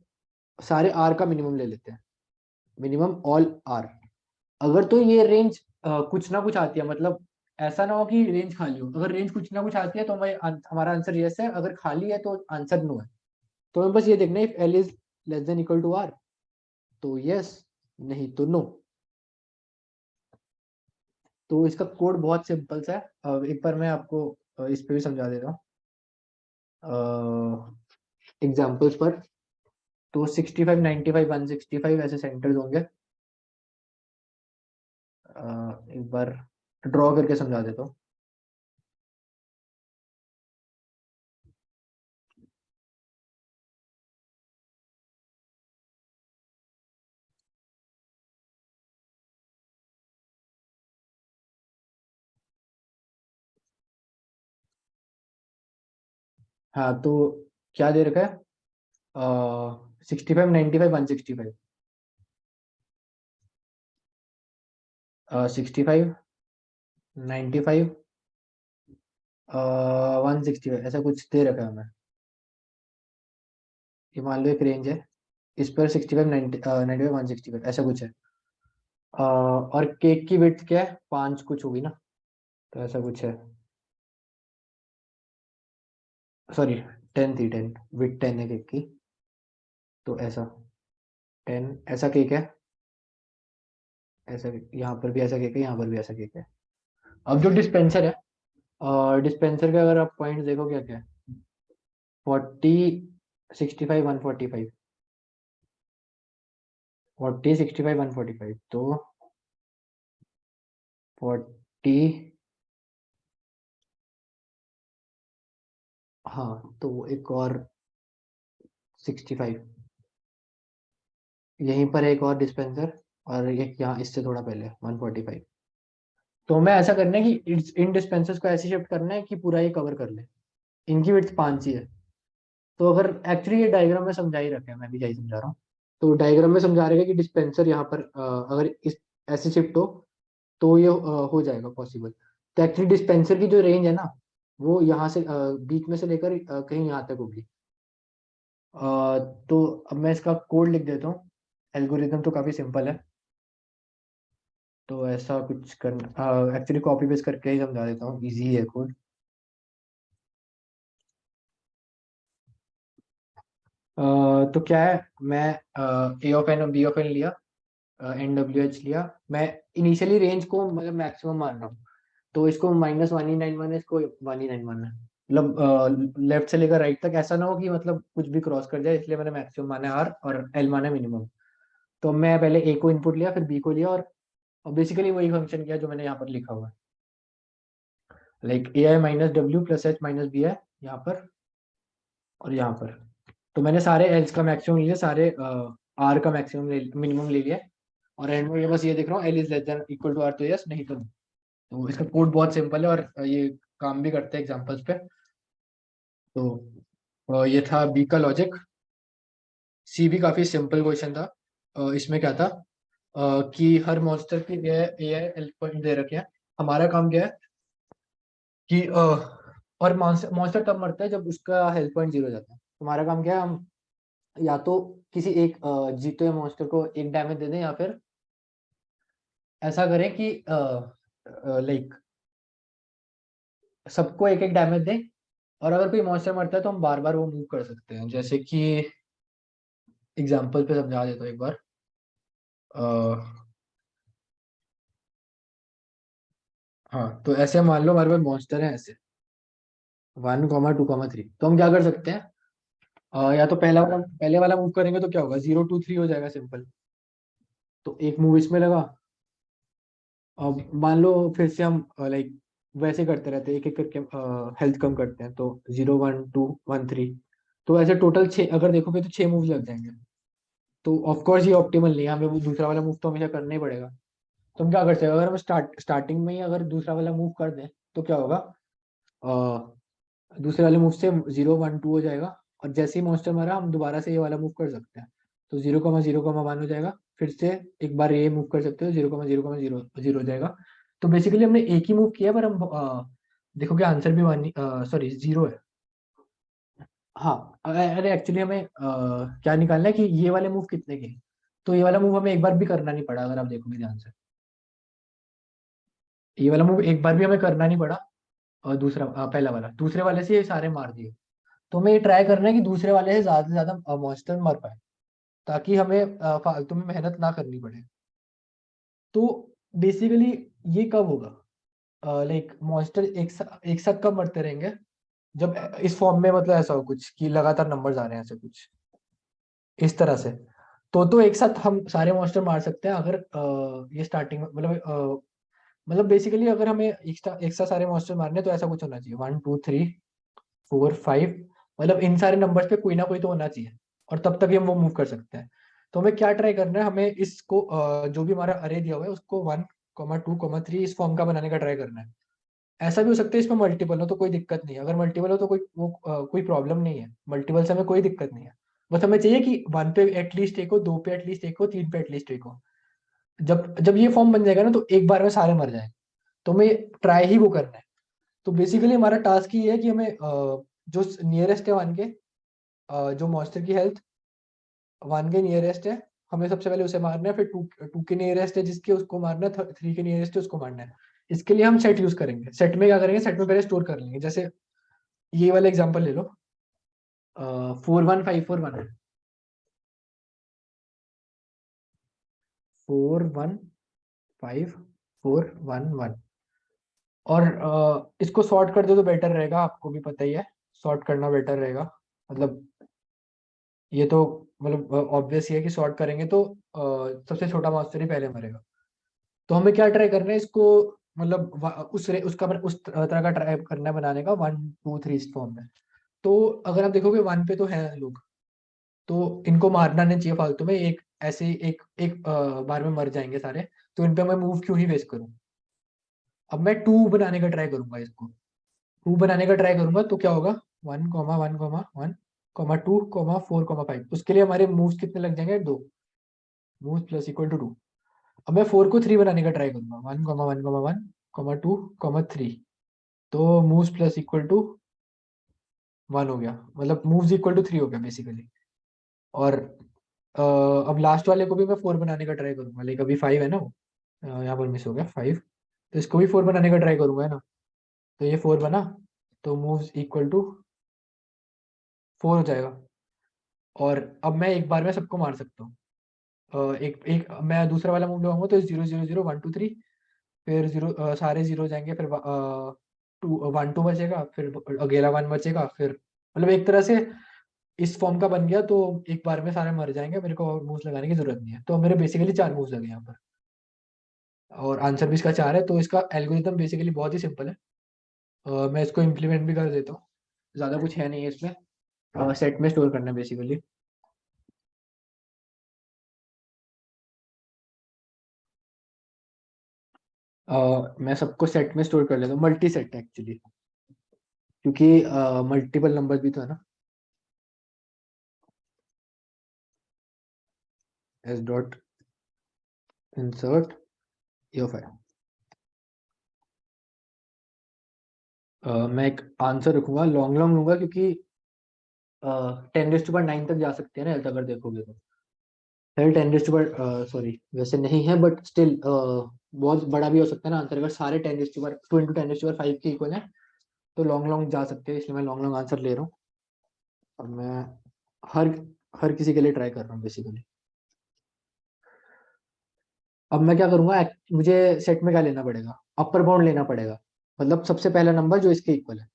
सारे आर का मिनिमम ले लेते हैं, मिनिमम ऑल आर। अगर तो ये रेंज कुछ ना कुछ आती है, मतलब ऐसा ना हो कि रेंज खाली हो, अगर रेंज कुछ ना कुछ आती है तो हमें हमारा आंसर यस है, अगर खाली है तो आंसर नो है। तो हमें बस ये देखना है if L is less than equal to R तो यस, नहीं तो नो। तो इसका कोड बहुत सिंपल सा है, एक बार मैं आपको इस पे भी समझा देता हूँ एग्जाम्पल्स पर। तो 65, 95, 165 ऐसे सेंटर्स होंगे। एक बार ड्रॉ करके समझा देता हूँ। हाँ तो क्या दे रखा है, 65, 95, 165, 65, 95, 165 ऐसा कुछ दे रखा है हमें। ये मान लो एक रेंज है, इस पर 65, 95, 165 ऐसा कुछ है। और केक की विड्थ क्या है, 5 कुछ होगी ना, तो ऐसा कुछ है, सॉरी 10 थी, 10 विड्थ 10 है केक की, तो ऐसा 10 ऐसा केक है, ऐसा यहाँ पर भी ऐसा केक है, यहाँ पर भी ऐसा केक है। अब जो डिस्पेंसर है, डिस्पेंसर के अगर आप पॉइंट देखो क्या क्या है, 40, 65, 145, 40, 65, 145, तो 40, हाँ तो एक और 65, यहीं पर एक और डिस्पेंसर, और एक यहाँ इससे थोड़ा पहले 145। तो हमें ऐसा करना है कि इन डिस्पेंसर्स को ऐसे शिफ्ट करना है कि पूरा ये कवर कर ले। इनकी विड्थ 5 ही है। तो अगर एक्चुअली ये डायग्राम में समझा ही रखा है, मैं भी यही समझा रहा हूँ। तो डायग्राम में समझा रहेगा कि डिस्पेंसर यहाँ पर अगर इस ऐसे शिफ्ट हो तो ये हो जाएगा पॉसिबल। तो एक्चुअली डिस्पेंसर की जो रेंज है ना, वो यहाँ से बीच में से लेकर कहीं यहाँ तक होगी। तो अब मैं इसका कोड लिख देता हूँ, एल्गोरिथम तो काफ़ी सिंपल है। तो ऐसा कुछ करना, एक्चुअली कॉपी पेस्ट करके ही समझा देता हूँ, इजी है कोड। तो क्या है, मैं ए ऑफ एन और बी ऑफ एन लिया, एन डब्ल्यू एच लिया। मैं इनिशियली रेंज को मतलब मैक्सिमम मान रहा हूँ, तो इसको -1 ही 9 माना है, इसको 1 ही 9 माना है। मतलब लेफ्ट से लेकर राइट तक ऐसा ना हो कि मतलब कुछ भी क्रॉस कर जाए, इसलिए मैंने मैक्सिमम माना है आर और एल माना मिनिमम। तो मैं पहले ए को इनपुट लिया, फिर बी को लिया, और बेसिकली वही फंक्शन किया जो मैंने यहाँ पर लिखा हुआ है, like A I minus W plus H minus B है यहाँ पर और यहाँ पर। तो मैंने सारे एल्स का मैक्सिमम लिया, सारे आर का मैक्सिमम मिनिमम ले लिया, और एंड में ये बस ये देख रहा हूँ L is less than equal to R, तो यस, नहीं तो no। तो इसका कोड बहुत सिंपल है, और ये काम भी करते हैं एग्जांपल्स पे। तो ये था बी का लॉजिक। सी भी काफी सिंपल क्वेश्चन था। इसमें क्या था कि हर मॉन्स्टर की ए आई हेल्थ पॉइंट दे रखे हैं। हमारा काम क्या है कि और मॉन्स्टर तब मरता है जब उसका हेल्थ पॉइंट जीरो हो जाता है। हमारा काम क्या है, हम या तो किसी एक जीते हुए मॉन्स्टर को एक डैमेज दे दें, या फिर ऐसा करें कि लाइक सबको एक एक डैमेज दें। और अगर कोई मॉन्स्टर मरता है तो हम बार बार वो मूव कर सकते हैं। जैसे कि एग्जांपल पे समझा देता हूँ एक बार। हाँ, तो ऐसे मान लो हमारे पास मॉन्स्टर है ऐसे 1, 2, 3। तो हम क्या कर सकते हैं, या तो पहले वाला मूव करेंगे तो क्या होगा, 0, 2, 3 हो जाएगा सिंपल। तो एक मूव इसमें लगा। अब मान लो फिर से हम लाइक वैसे करते रहते हैं, एक एक करके हेल्थ कम करते हैं। तो 0, 1, 2, 1, 3। तो ऐसे टोटल 6 अगर देखोगे तो 6 मूव लग जाएंगे। तो ऑफ कोर्स ये ऑप्टिमल नहीं है, हमें वो दूसरा वाला मूव तो हमेशा करना ही पड़ेगा। तो हम क्या कर सकते हैं, अगर हम स्टार्टिंग में ही अगर दूसरा वाला मूव कर दें तो क्या होगा, दूसरे वाले मूव से 0, 1, 2 हो जाएगा। और जैसे ही मॉन्स्टर मारा हम दोबारा से ये वाला मूव कर सकते हैं। तो 0, 0, 1 हो जाएगा। फिर से एक बार ये मूव कर सकते हो, 0, 0, 0, 0 हो जाएगा। तो बेसिकली हमने एक ही मूव किया, पर हम देखोगे आंसर भी वन, सॉरी, जीरो है। हाँ, अरे एक्चुअली हमें क्या निकालना है कि ये वाले मूव कितने के हैं। तो ये वाला मूव हमें एक बार भी करना नहीं पड़ा, अगर आप देखोगे ध्यान से। ये वाला मूव एक बार भी हमें करना नहीं पड़ा। और दूसरा पहला वाला दूसरे वाले से ये सारे मार दिए। तो हमें ये ट्राई करना है कि दूसरे वाले से ज्यादा मॉन्स्टर मर पाए, ताकि हमें फालतू में मेहनत ना करनी पड़े। तो बेसिकली ये कब होगा, लाइक मॉन्स्टर एक साथ कब मरते रहेंगे, जब इस फॉर्म में मतलब ऐसा हो कुछ कि लगातार नंबर्स आ रहे हैं ऐसे कुछ इस तरह से। तो एक साथ हम सारे मॉन्स्टर मार सकते हैं, अगर ये स्टार्टिंग में मतलब बेसिकली अगर हमें एक साथ सारे मॉन्स्टर मारने हैं, तो ऐसा कुछ होना चाहिए 1, 2, 3, 4, 5। मतलब इन सारे नंबर्स पे कोई ना कोई तो होना चाहिए, और तब तक ही हम वो मूव कर सकते हैं। तो हमें क्या ट्राई करना है, हमें इसको जो भी हमारा अरे दिया हुआ है उसको 1, 2, 3 इस फॉर्म का बनाने का ट्राई करना है। ऐसा भी हो सकता है इसमें मल्टीपल हो तो कोई दिक्कत नहीं है। अगर मल्टीपल हो तो कोई प्रॉब्लम नहीं है, मल्टीपल से हमें कोई दिक्कत नहीं है। बस हमें चाहिए कि 1 पे एटलीस्ट एक हो, 2 पे एटलीस्ट एक हो, 3 पे एटलीस्ट एक हो। जब जब ये फॉर्म बन जाएगा ना, तो एक बार में सारे मर जाएंगे। तो हमें ट्राई ही वो करना है। तो बेसिकली हमारा टास्क ये है कि हमें जो नियरेस्ट है 1 के, जो मॉन्स्टर की हेल्थ 1 के नियरेस्ट है, हमें सबसे पहले उसे मारना है। फिर 2 के नियरेस्ट है जिसके, उसको मारना है। 3 के नियरेस्ट है, उसको मारना है। इसके लिए हम सेट यूज करेंगे। सेट में क्या करेंगे, सेट में पहले स्टोर कर लेंगे। जैसे ये वाला एग्जांपल ले लो, 4, 1, 5, 4, 1। 4, 1, 5, 4, 1, 1। और इसको सॉर्ट कर दो तो बेटर रहेगा, आपको भी पता ही है। सॉर्ट करना बेटर रहेगा। मतलब ये तो मतलब ऑब्वियस ही है कि सॉर्ट करेंगे तो सबसे छोटा मॉन्स्टर ही पहले मरेगा। तो हमें क्या ट्राई करना है इसको, मतलब उस तरह का ट्राई करना है बनाने का 1, 2, 3 इस फॉर्म में। तो अगर आप देखोगे 1 पे तो है लोग, तो इनको मारना नहीं चाहिए फालतू में। एक ऐसे ही एक एक बार में मर जाएंगे सारे। तो इन पे मैं मूव क्यों ही वेस्ट करूं। अब मैं 2 बनाने का ट्राई करूंगा इसको। 2 बनाने का ट्राई करूंगा तो क्या होगा, 1, 1, 1, 2, 4, 5। उसके लिए हमारे मूव्स कितने लग जाएंगे, 2 मूव प्लस इक्वल टू 2। अब मैं 4 को 3 बनाने का ट्राई करूंगा, 1, 1, 1, 2, 3। तो मूव्स प्लस इक्वल टू 1 हो गया, मतलब मूव्स इक्वल टू 3 हो गया बेसिकली। और अब लास्ट वाले को भी मैं 4 बनाने का ट्राई करूंगा। लाइक अभी 5 है ना वो, यहाँ पर मिस हो गया 5। तो इसको भी 4 बनाने का ट्राई करूंगा, है ना। तो ये 4 बना, तो मूव्स इक्वल टू 4 हो जाएगा। और अब मैं एक बार में सबको मार सकता हूँ। एक एक मैं दूसरा वाला मूव लगाऊंगा तो 0, 0, 0, 1, 2, 3। फिर जीरो, सारे जीरो हो जाएंगे। फिर 1, 2 बचेगा, फिर अगला 1 बचेगा। फिर मतलब एक तरह से इस फॉर्म का बन गया। तो एक बार में सारे मर जाएंगे, मेरे को और मूव्स लगाने की जरूरत नहीं है। तो मेरे बेसिकली 4 मूव्स लगे यहाँ पर, और आंसर भी इसका 4 है। तो इसका एल्गोरिथम बेसिकली बहुत ही सिंपल है। मैं इसको इम्प्लीमेंट भी कर देता हूँ। ज़्यादा कुछ है नहीं है इसमें, सेट में स्टोर करना है बेसिकली। मैं सबको सेट में स्टोर कर लेता हूँ, मल्टी सेट एक्चुअली, क्योंकि मल्टीपल नंबर भी तो है ना। S dot insert EOF। मैं एक आंसर रखूंगा, लॉन्ग लॉन्ग लूंगा क्योंकि 10⁹ तक जा सकते हैं ना हेल्थ, अगर देखोगे तो हेल्थ 10⁻, सॉरी वैसे नहीं है बट स्टिल बहुत बड़ा भी हो सकता है ना आंसर, अगर सारे 10⁻2 × 10⁵ के इक्वल है तो लॉन्ग लॉन्ग जा सकते हैं, इसलिए मैं लॉन्ग लॉन्ग आंसर ले रहा हूँ। और मैं हर हर किसी के लिए ट्राई कर रहा हूँ बेसिकली। अब मैं क्या करूंगा, मुझे सेट में क्या लेना पड़ेगा, अपर बाउंड लेना पड़ेगा, मतलब सबसे पहला नंबर जो इसके इक्वल है,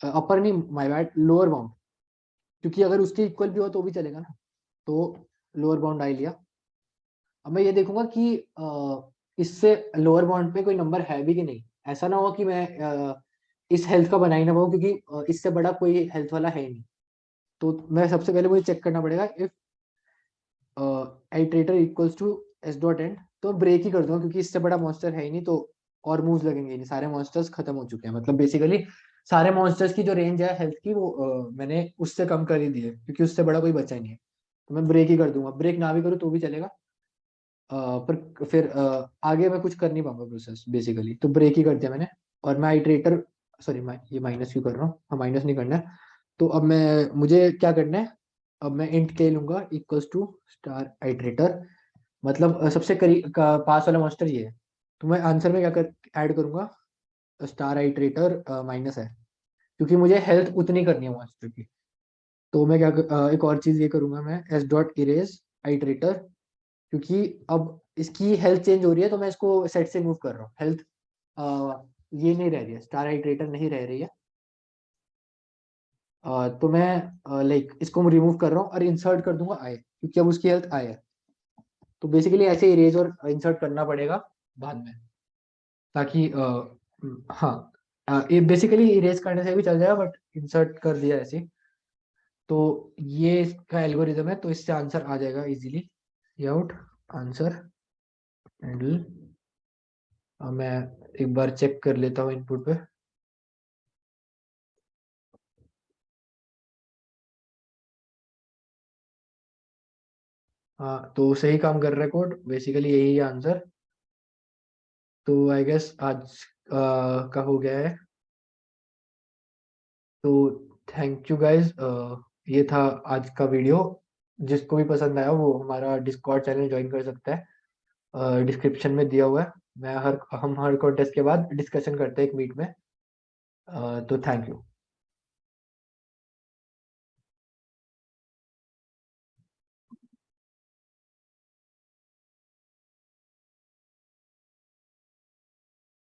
अपर नहीं, माय बैड, लोअर बाउंड, क्योंकि अगर उसके इक्वल भी हो तो भी चलेगा ना। तो लोअर बाउंड आई लिया। अब मैं ये देखूंगा कि इससे लोअर बाउंड पे कोई नंबर है भी कि नहीं। ऐसा ना हो कि मैं इस हेल्थ का बना ही ना पाऊँ, क्योंकि इससे बड़ा कोई हेल्थ वाला है ही नहीं। तो मैं सबसे पहले मुझे चेक करना पड़ेगा if iterator equals to S dot end, तो ब्रेक ही कर दूंगा क्योंकि इससे बड़ा मॉन्स्टर है ही नहीं, तो और मूव्स लगेंगे नहीं, सारे मॉन्स्टर्स खत्म हो चुके हैं, मतलब बेसिकली सारे मॉन्स्टर्स की जो रेंज है हेल्थ की वो मैंने उससे कम कर ही दी है, क्योंकि उससे बड़ा कोई बचा ही नहीं है। तो मैं ब्रेक ही कर दूंगा, ब्रेक ना भी करूँ तो भी चलेगा। पर फिर आगे मैं कुछ कर नहीं पाऊंगा प्रोसेस बेसिकली, तो ब्रेक ही कर दिया मैंने। और मैं आइट्रेटर, सॉरी ये माइनस क्यों कर रहा हूँ, हाँ माइनस नहीं करना है। तो अब मैं, मुझे क्या करना है, अब मैं इंट के लूंगा इक्वल्स टू स्टार आइट्रेटर, मतलब सबसे करीब का पास वाला मास्टर ये है। तो मैं आंसर में क्या कर ऐड करूंगा, स्टार आइट्रेटर माइनस है, क्योंकि मुझे हेल्थ उतनी करनी है मास्टर की। तो मैं एक और चीज ये करूंगा, मैं एस डॉट इरेज आइट्रेटर, क्योंकि अब इसकी हेल्थ चेंज हो रही है तो मैं इसको सेट से मूव कर रहा हूँ। हेल्थ ये नहीं रह रही है, स्टार हाइड्रेटर नहीं रह रही है। तो मैं लाइक इसको रिमूव कर रहा हूँ और इंसर्ट कर दूंगा आई, क्योंकि अब उसकी हेल्थ आई है। तो बेसिकली ऐसे इरेज और इंसर्ट करना पड़ेगा बाद में, ताकि हाँ, ये बेसिकली इरेज करने से भी चल जाएगा बट इंसर्ट कर दिया ऐसे। तो ये इसका एल्गोरिदम है, तो इससे आंसर आ जाएगा इजीली। Out answer handle. मैं एक बार चेक कर लेता हूँ इनपुट पे। हाँ, तो सही काम कर रहा है कोड, बेसिकली यही है आंसर। तो आई गेस आज का हो गया है। तो थैंक यू गाइज, ये था आज का वीडियो। जिसको भी पसंद आया वो हमारा डिस्कॉर्ड चैनल ज्वाइन कर सकता है, डिस्क्रिप्शन में दिया हुआ है। हम हर कॉन्टेस्ट के बाद डिस्कशन करते हैं एक मीट में। तो थैंक यू।